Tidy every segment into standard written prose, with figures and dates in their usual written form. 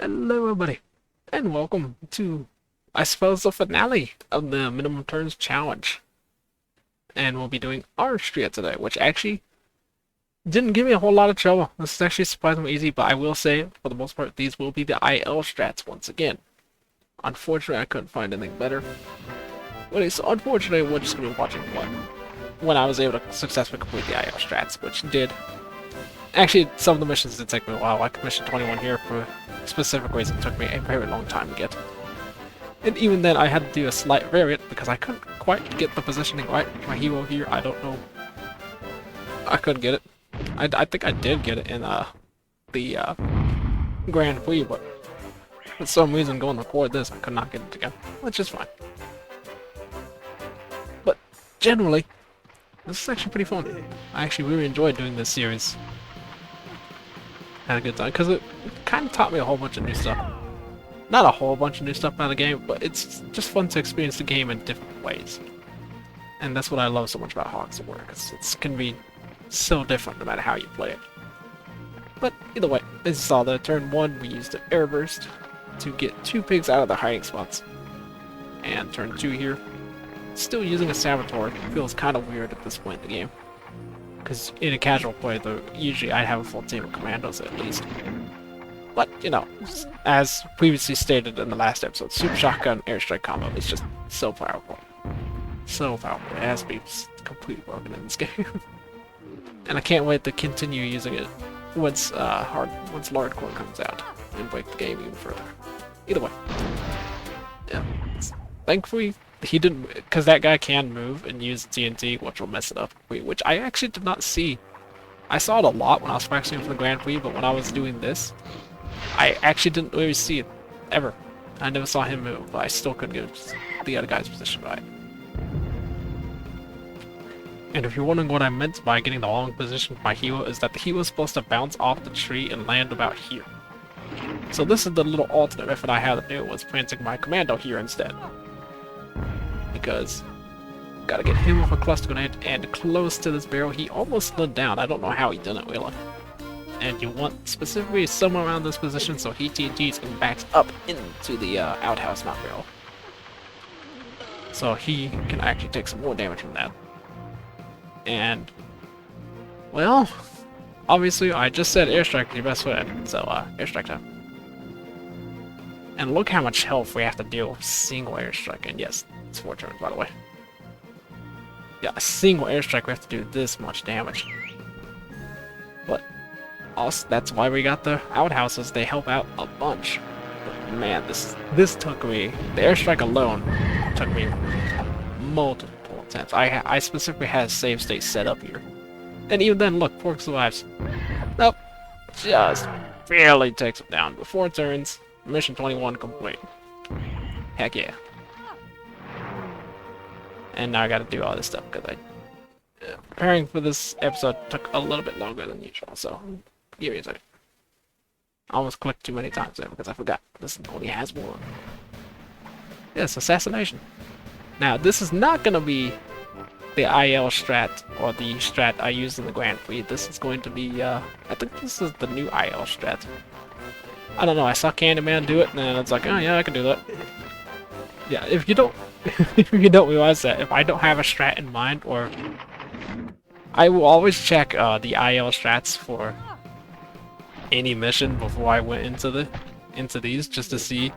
Hello, everybody, and welcome to, I suppose, the finale of the Minimum Turns Challenge. And we'll be doing Arstria today, which actually didn't give me a whole lot of trouble. This is actually surprisingly easy, but I will say, for the most part, these will be the IL strats once again. Unfortunately, I couldn't find anything better. But so unfortunately, we're just going to be watching when I was able to successfully complete the IL strats, which did. Actually, some of the missions did take me a while, like mission 21 here, for specific reasons, it took me a very long time to get. And even then, I had to do a slight variant because I couldn't quite get the positioning right. My hero here, I don't know. I couldn't get it. I think I did get it in the Grand Prix, but for some reason, going to record this, I could not get it together, which is fine. But generally, this is actually pretty fun. I actually really enjoyed doing this series. Had a good time because it kind of taught me a whole bunch of new stuff. Not a whole bunch of new stuff out of the game, but it's just fun to experience the game in different ways. And that's what I love so much about Hogs of War, because it can be so different no matter how you play it. But either way, as you saw, the turn 1 we used the air burst to get 2 pigs out of their hiding spots. And turn 2 here, still using a saboteur feels kind of weird at this point in the game. Because in a casual play, though, usually I'd have a full team of commandos at least. But, you know, as previously stated in the last episode, Super Shotgun Airstrike combo is just so powerful. So powerful. It has to be completely broken in this game. And I can't wait to continue using it once Lardcore comes out and break the game even further. Either way. Yeah. Thankfully, he didn't, because that guy can move and use TNT, which will mess it up, which I actually did not see. I saw it a lot when I was practicing for the Grand Prix, but when I was doing this, I actually didn't really see it, ever. I never saw him move, but I still couldn't get the other guy's position right. And if you're wondering what I meant by getting the wrong position for my hero, is that the hero is supposed to bounce off the tree and land about here. So this is the little alternate method I had to do, was planting my commando here instead. Because gotta get him with a cluster grenade and close to this barrel. He almost slid down. I don't know how he did it really. And you want specifically somewhere around this position so he TNTs and backs up into the outhouse, not barrel. So he can actually take some more damage from that. And well, obviously I just said airstrike is your best friend, so airstrike time. And look how much health we have to deal with single airstrike, and yes, it's 4 turns, by the way. Yeah, a single airstrike, we have to do this much damage. But also, that's why we got the outhouses. They help out a bunch. But man, this took me, the airstrike alone took me multiple attempts. I specifically had a save state set up here. And even then, look, Pork survives. Nope, just barely takes him down. But 4 turns, mission 21 complete. Heck yeah. And now I gotta do all this stuff because preparing for this episode took a little bit longer than usual, so give me a second. I almost clicked too many times there because I forgot this only has one. Yes, assassination. Now this is not gonna be the IL strat or the strat I used in the Grand Prix. This is going to be I think this is the new IL strat. I don't know, I saw Candyman do it and then it's like, oh yeah, I can do that. Yeah, if you don't if you don't realize that, if I don't have a strat in mind, or I will always check the IL strats for any mission before I went into these, just to see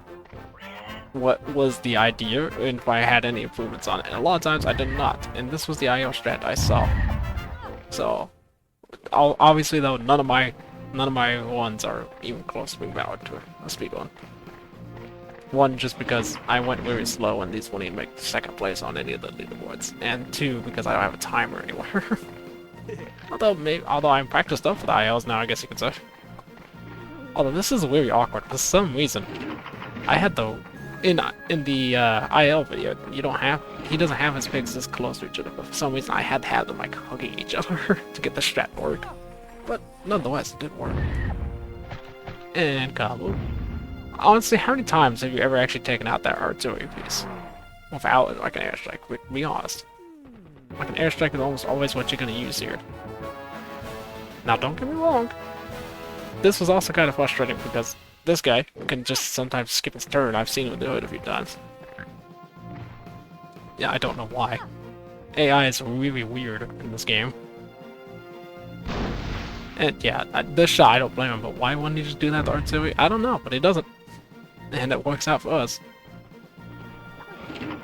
what was the idea and if I had any improvements on it. And a lot of times I did not, and this was the IL strat I saw. So obviously though, none of my ones are even close to being valid to a speed one. One, just because I went very slow and these won't even make second place on any of the leaderboards. And 2, because I don't have a timer anywhere. although I'm practiced up for the ILs now, I guess you could say. Although this is very awkward. For some reason, I had the in the IL video, he doesn't have his pigs this close to each other, but for some reason I had to have them like hugging each other to get the strat to work. But nonetheless, it did work. And combo. Honestly, how many times have you ever actually taken out that artillery piece without like an airstrike? Be honest. Like an airstrike is almost always what you're gonna use here. Now don't get me wrong, this was also kind of frustrating because this guy can just sometimes skip his turn. I've seen him do it a few times. Yeah, I don't know why. AI is really weird in this game. And yeah, this shot, I don't blame him, but why wouldn't he just do that to Arstria? I don't know, but he doesn't. And it works out for us.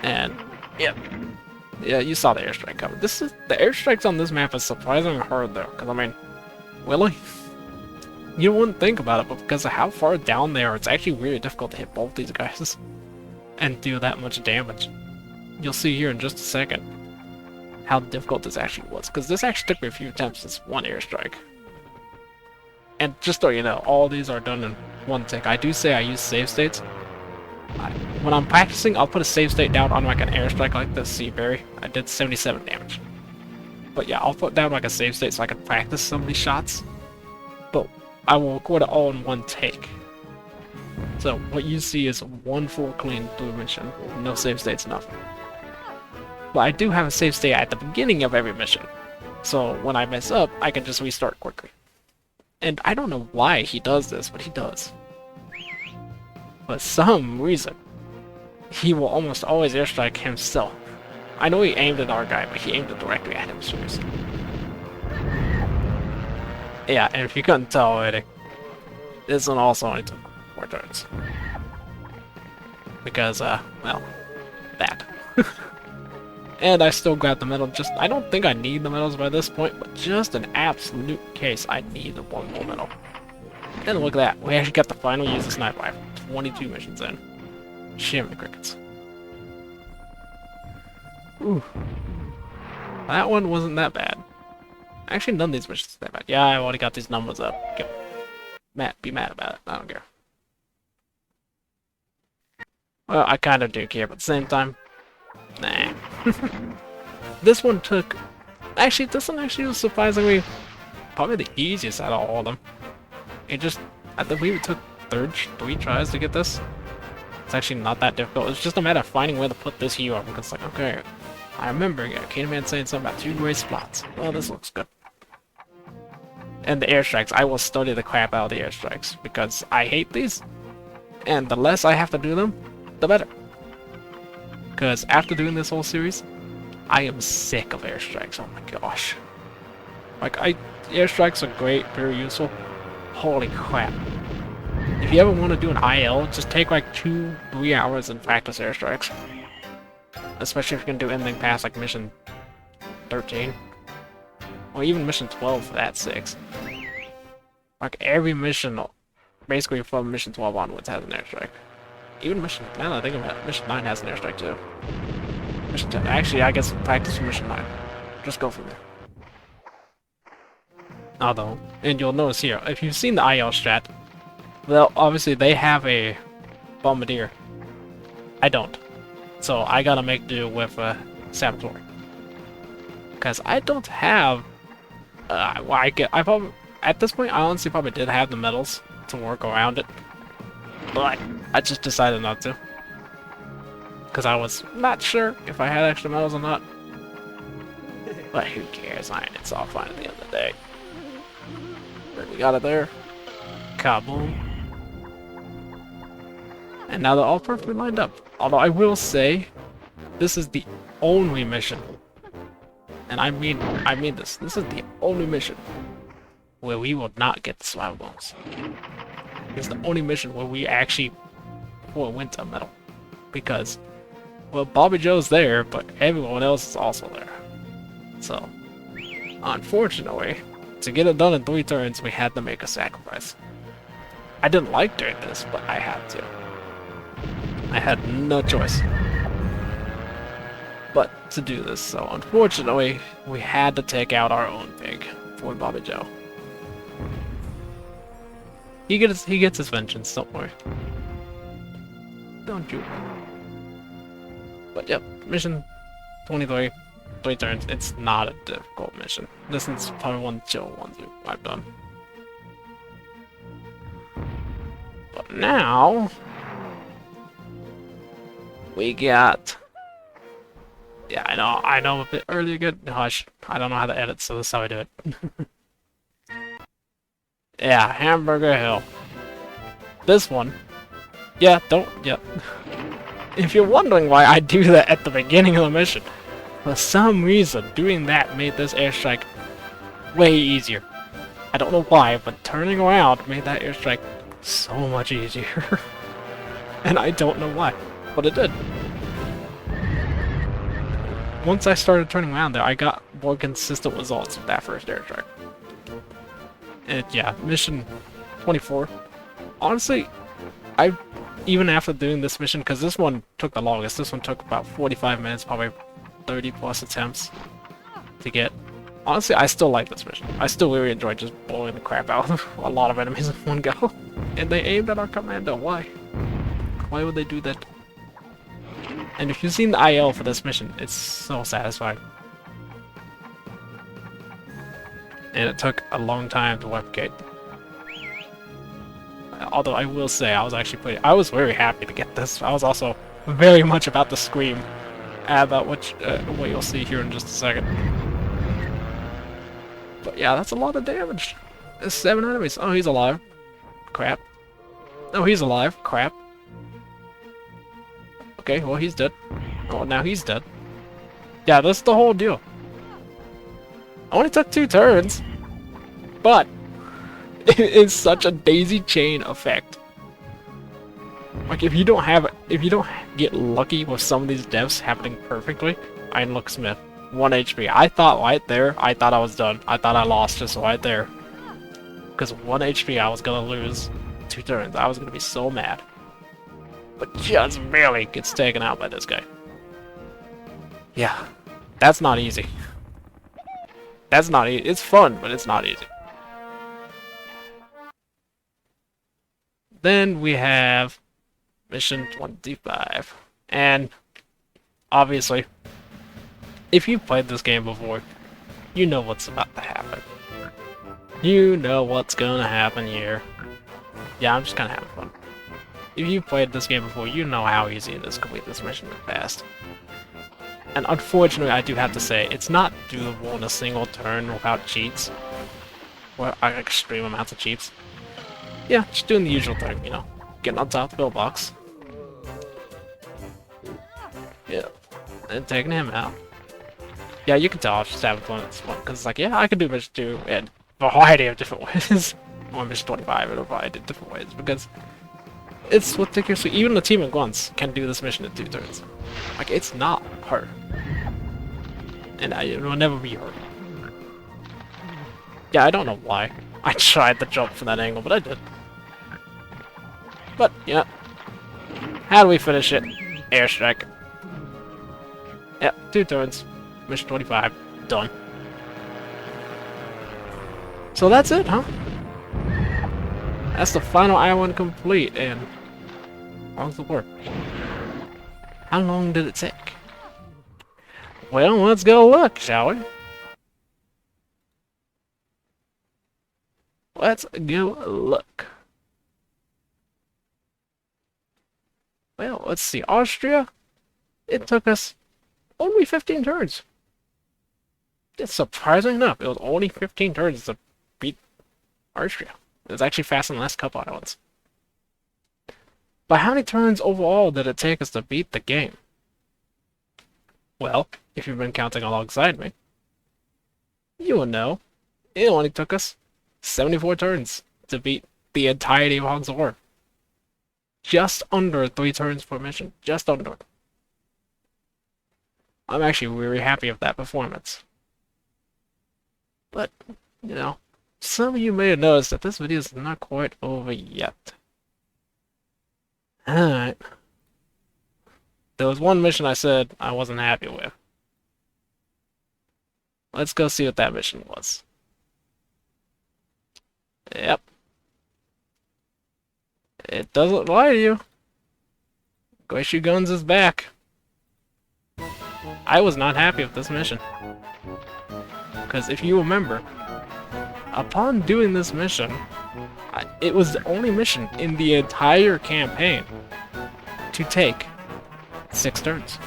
And, yep. Yeah, you saw the airstrike coming. The airstrikes on this map is surprisingly hard though, because I mean, really? You wouldn't think about it, but because of how far down they are, it's actually really difficult to hit both these guys and do that much damage. You'll see here in just a second how difficult this actually was, because this actually took me a few attempts, this one airstrike. And just so you know, all these are done in one tick. I do say I use save states. When I'm practicing, I'll put a save state down on like an airstrike like this, see Barry? I did 77 damage. But yeah, I'll put down like a save state so I can practice some of these shots. But I will record it all in one take. So what you see is one full clean through mission, no save states, nothing. But I do have a save state at the beginning of every mission. So when I mess up, I can just restart quickly. And I don't know why he does this, but he does. For some reason, he will almost always airstrike himself. I know he aimed at our guy, but he aimed it directly at him, seriously. Yeah, and if you couldn't tell already, this one also only took 4 turns. Because, well, that. And I still got the medal, I don't think I need the medals by this point, but just an absolute case, I need one more medal. And look at that, we actually got the final use of sniper rifle, 22 missions in. Shimmy crickets. Ooh. That one wasn't that bad. Actually, none of these missions are that bad. Yeah, I already got these numbers up. Be mad about it, I don't care. Well, I kind of do care, but at the same time, nah. This one took... Actually, this one actually was surprisingly probably the easiest out of all of them. It just... I believe it took 3 tries to get this. It's actually not that difficult. It's just a matter of finding where to put this hero. Because, like, okay, I remember Caveman saying something about 2 gray spots. Well, this looks good. And the airstrikes. I will study the crap out of the airstrikes. Because I hate these. And the less I have to do them, the better. Because after doing this whole series, I am sick of airstrikes. Oh my gosh. Like, airstrikes are great, very useful. Holy crap. If you ever want to do an IL, just take like 2-3 hours and practice airstrikes. Especially if you can do anything past like mission 13. Or even mission 12 for that 6. Like every mission, basically from mission 12 onwards has an airstrike. Even mission, now that I think about it, mission 9 has an airstrike too. Mission 10, actually I guess practice for mission 9. Just go from there. Although, and you'll notice here, if you've seen the IL strat, well, obviously they have a bombardier. I don't. So I gotta make do with Saboteur. Because I don't have... I probably... At this point, I honestly probably did have the medals to work around it. But I just decided not to. Because I was not sure if I had extra medals or not. But who cares? It's all fine at the end of the day. But we got it there. Kaboom. And now they're all perfectly lined up. Although I will say, this is the only mission. And I mean this. This is the only mission where we will not get the survival bonus. It's the only mission where we actually win a medal. Because, well, Bobby Joe's there, but everyone else is also there. So, unfortunately, to get it done in 3 turns, we had to make a sacrifice. I didn't like doing this, but I had to. I had no choice but to do this, so unfortunately, we had to take out our own pig for Bobby Joe. He gets his vengeance, don't worry. Don't you? But yep, mission 23, 3 turns. It's not a difficult mission. This is probably one of the chill ones I've done. But now we got... Yeah, I know I'm a bit early again. Hush. I don't know how to edit, so this is how I do it. Yeah, Hamburger Hill. This one, yeah, don't, yeah. If you're wondering why I do that at the beginning of the mission, for some reason, doing that made this airstrike way easier. I don't know why, but turning around made that airstrike so much easier. And I don't know why, but it did. Once I started turning around there, I got more consistent results with that first airstrike. And yeah, mission 24. Honestly, even after doing this mission, because this one took the longest, this one took about 45 minutes, probably 30 plus attempts to get. Honestly, I still like this mission. I still really enjoy just blowing the crap out of a lot of enemies in one go. And they aimed at our commando. Why? Why would they do that? And if you've seen the IL for this mission, it's so satisfying. And it took a long time to replicate. Although I will say, I was very happy to get this. I was also very much about to scream about what you'll see here in just a second. But yeah, that's a lot of damage. There's 7 enemies. Oh, he's alive. Crap. Oh, he's alive. Crap. Okay, well, he's dead. Oh, now he's dead. Yeah, that's the whole deal. I only took 2 turns, but it is such a daisy chain effect. Like, if you don't get lucky with some of these deaths happening perfectly, Iron Look Smith, 1 HP. I thought right there, I thought I was done. I thought I lost just right there. Because 1 HP, I was gonna lose 2 turns. I was gonna be so mad. But just barely gets taken out by this guy. Yeah, that's not easy. That's not easy. It's fun, but it's not easy. Then we have mission 25. And obviously, if you've played this game before, you know what's about to happen. You know what's gonna happen here. Yeah, I'm just kinda having fun. If you've played this game before, you know how easy it is to complete this mission fast. And unfortunately, I do have to say, it's not doable in a single turn without cheats. Or extreme amounts of cheats. Yeah, just doing the usual thing, you know. Getting on top of the pillbox. Yeah. And taking him out. Yeah, you can tell I was just having fun with this one, because it's like, yeah, I can do mission 2 in a variety of different ways. Or mission 25 in a variety of different ways, because it's ridiculously, even the team of grunts can do this mission in 2 turns. Like, it's not hard. And it will never be hard. Yeah, I don't know why. I tried to jump from that angle, but I did. But, yeah. How do we finish it? Airstrike. Yep, 2 turns. Mission 25. Done. So that's it, huh? That's the final island complete, and how's the work? How long did it take? Well, let's go look, shall we? Let's go look. Well, let's see. Arstria, it took us only 15 turns. It's surprising enough. It was only 15 turns to beat Arstria. It was actually faster than the last couple islands. But how many turns overall did it take us to beat the game? Well, if you've been counting alongside me, you will know it only took us 74 turns to beat the entirety of Hogs of War. Just under 3 turns per mission. Just under. I'm actually really happy with that performance. But, you know, some of you may have noticed that this video is not quite over yet. Alright. There was one mission I said I wasn't happy with. Let's go see what that mission was. Yep. It doesn't lie to you. Glacier Guns is back. I was not happy with this mission. Because if you remember, upon doing this mission, it was the only mission in the entire campaign to take 6 turns.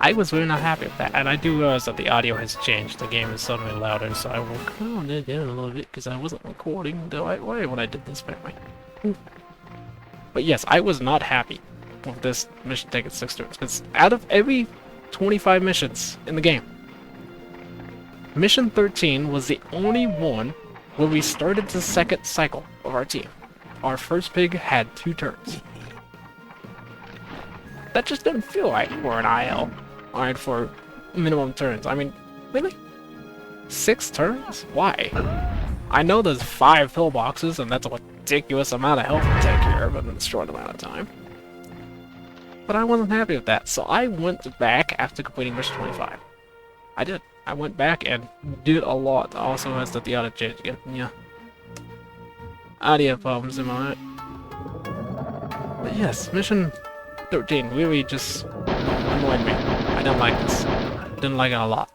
I was really not happy with that, and I do realize that the audio has changed. The game is suddenly louder, so I will calm it down a little bit because I wasn't recording the right way when I did this back way. But yes, I was not happy with this mission taking 6 turns, because out of every 25 missions in the game, Mission 13 was the only one where we started the second cycle of our team. Our first pig had 2 turns. That just didn't feel right for an IL. Alright, for minimum turns. I mean, really? 6 turns? Why? I know there's 5 pillboxes, and that's a ridiculous amount of health to take care of in a short amount of time. But I wasn't happy with that, so I went back after completing Mission 25. I did. I went back and did a lot. Also has the audio change again. Yeah. Audio problems, am I right? But yes, Mission 13 really just annoyed me. I didn't like this. Didn't like it a lot.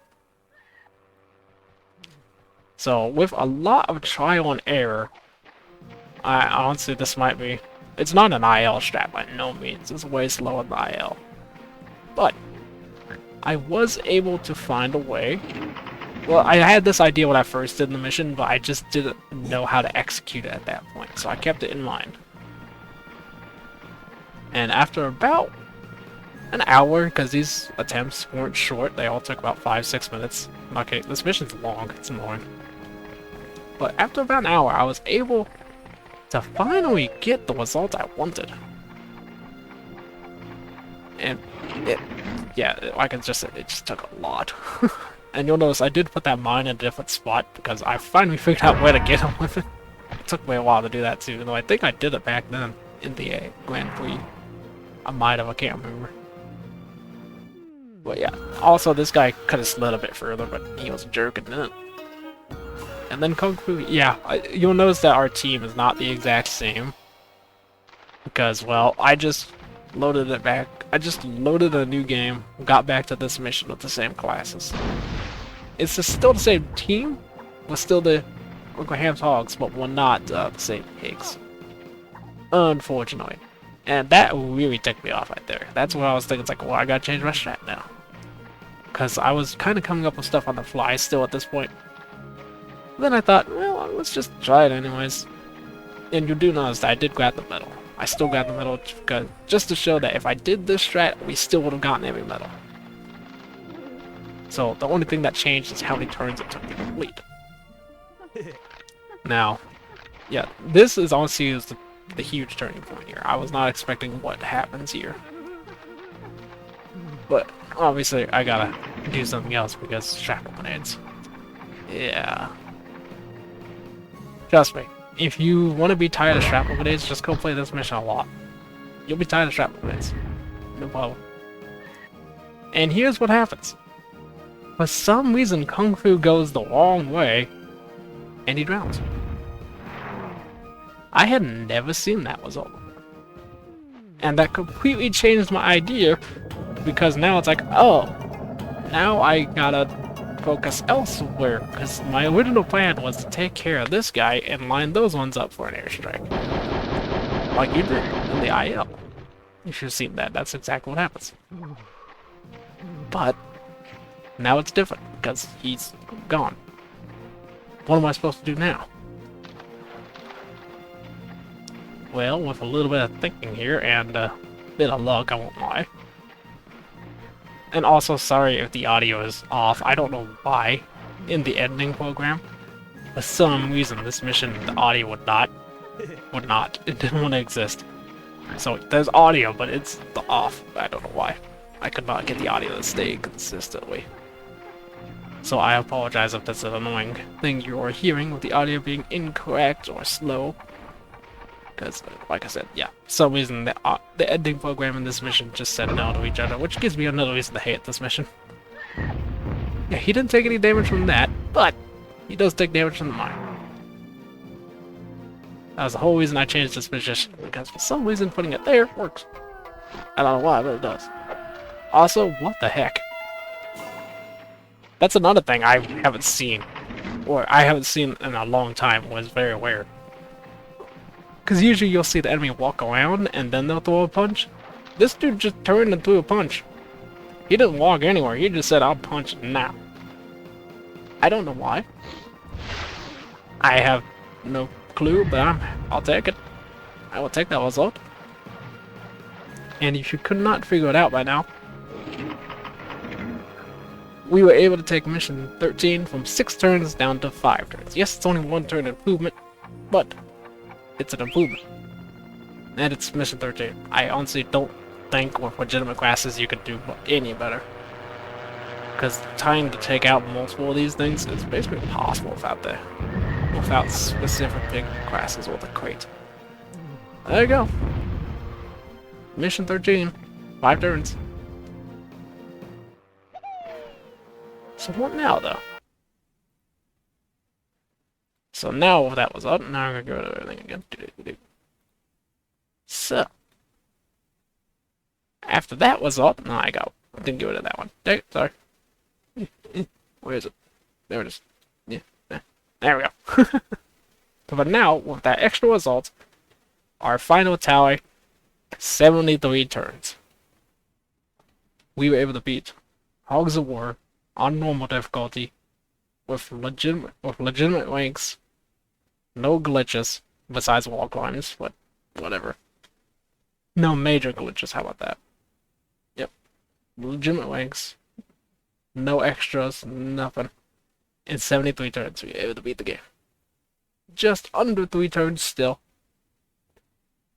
So, with a lot of trial and error, I honestly, this might be... It's not an IL strat by no means. It's way slower than IL. But, I was able to find a way. Well, I had this idea when I first did the mission, but I just didn't know how to execute it at that point, so I kept it in mind. And after about an hour, because these attempts weren't short, they all took about 5-6 minutes. Okay, this mission's long, it's annoying. But after about an hour, I was able to finally get the result I wanted. And yeah, like I just said, it just took a lot. And you'll notice I did put that mine in a different spot because I finally figured out where to get him with it. It took me a while to do that too, though I think I did it back then in the Grand Prix. I might have, I can't remember. But yeah, also this guy could have slid a bit further, but he was a jerk and didn't. And then Kung Fu, yeah, you'll notice that our team is not the exact same. Because, well, I just loaded it back. I just loaded a new game, got back to this mission with the same classes. It's still the same team, we're still the Ham's Hogs, but we're not the same pigs. Unfortunately. And that really ticked me off right there. That's what I was thinking, it's like, well, I gotta change my strat now. Because I was kind of coming up with stuff on the fly still at this point. Then I thought, well, let's just try it anyways. And you do notice that I did grab the medal. I still got the medal just to show that if I did this strat, we still would have gotten every medal. So the only thing that changed is how many turns it took to complete. Now, yeah, this is honestly the huge turning point here. I was not expecting what happens here. But obviously I gotta do something else because shrapnel grenades. Yeah. Trust me, if you want to be tired of shrapnel grenades, just go play this mission a lot. You'll be tired of shrapnel grenades. No problem. And here's what happens. For some reason, Kung Fu goes the wrong way, and he drowns. I had never seen that result. And that completely changed my idea, because now it's like, oh, now I gotta focus elsewhere, because my original plan was to take care of this guy and line those ones up for an airstrike. Like you did in the IL. You should have seen that, that's exactly what happens. But, now it's different, because he's gone. What am I supposed to do now? Well, with a little bit of thinking here, and a bit of luck, I won't lie. And also, sorry if the audio is off, I don't know why, in the editing program. For some reason, this mission, the audio would not, it didn't want to exist. So, there's audio, but it's off, I don't know why. I could not get the audio to stay consistently. So I apologize if that's an annoying thing you are hearing with the audio being incorrect or slow. Because, like I said, yeah, for some reason the editing program in this mission just said no to each other, which gives me another reason to hate this mission. Yeah, he didn't take any damage from that, but he does take damage from the mine. That was the whole reason I changed this position, because for some reason putting it there works. I don't know why, but it does. Also, what the heck? That's another thing I haven't seen, or I haven't seen in a long time, was very weird. Because usually you'll see the enemy walk around and then they'll throw a punch. This dude just turned and threw a punch. He didn't walk anywhere. He just said, "I'll punch now." I don't know why. I have no clue, but I'll take it. I will take that result. And if you could not figure it out by now, we were able to take mission 13 from 6 turns down to 5 turns. Yes, it's only 1 turn improvement, but it's an improvement. And it's mission 13. I honestly don't think with legitimate classes you could do any better. Because trying to take out multiple of these things is basically impossible without specific big classes with a crate. There you go. Mission 13. 5 turns. So what now, though? So now that was up, now I'm gonna go to everything again. So after that was up, no, I didn't get rid of that one. Sorry. Where is it? There it is. Yeah, there we go. But now, with that extra result, our final tally, 73 turns. We were able to beat Hogs of War on normal difficulty with legitimate ranks, no glitches besides wall climbs, but whatever. No major glitches, how about that? Yep. Legitimate ranks, no extras, nothing. In 73 turns, we were able to beat the game. Just under 3 turns still.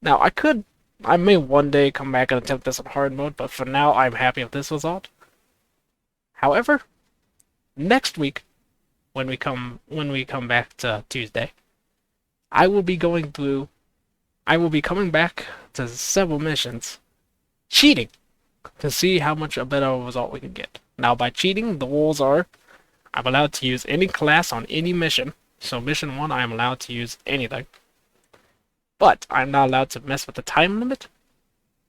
Now, I may one day come back and attempt this on hard mode, but for now, I'm happy with this result. However, next week, when we come back to Tuesday, I will be coming back to several missions, cheating, to see how much a better result we can get. Now, by cheating, the rules are, I'm allowed to use any class on any mission. So mission 1, I'm allowed to use anything. But I'm not allowed to mess with the time limit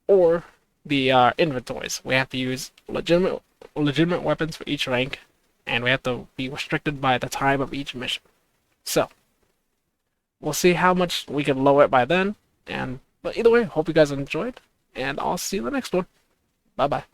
or the inventories. We have to use legitimate weapons for each rank, and we have to be restricted by the time of each mission. So we'll see how much we can lower it by then. But either way, hope you guys enjoyed, and I'll see you in the next one. Bye bye.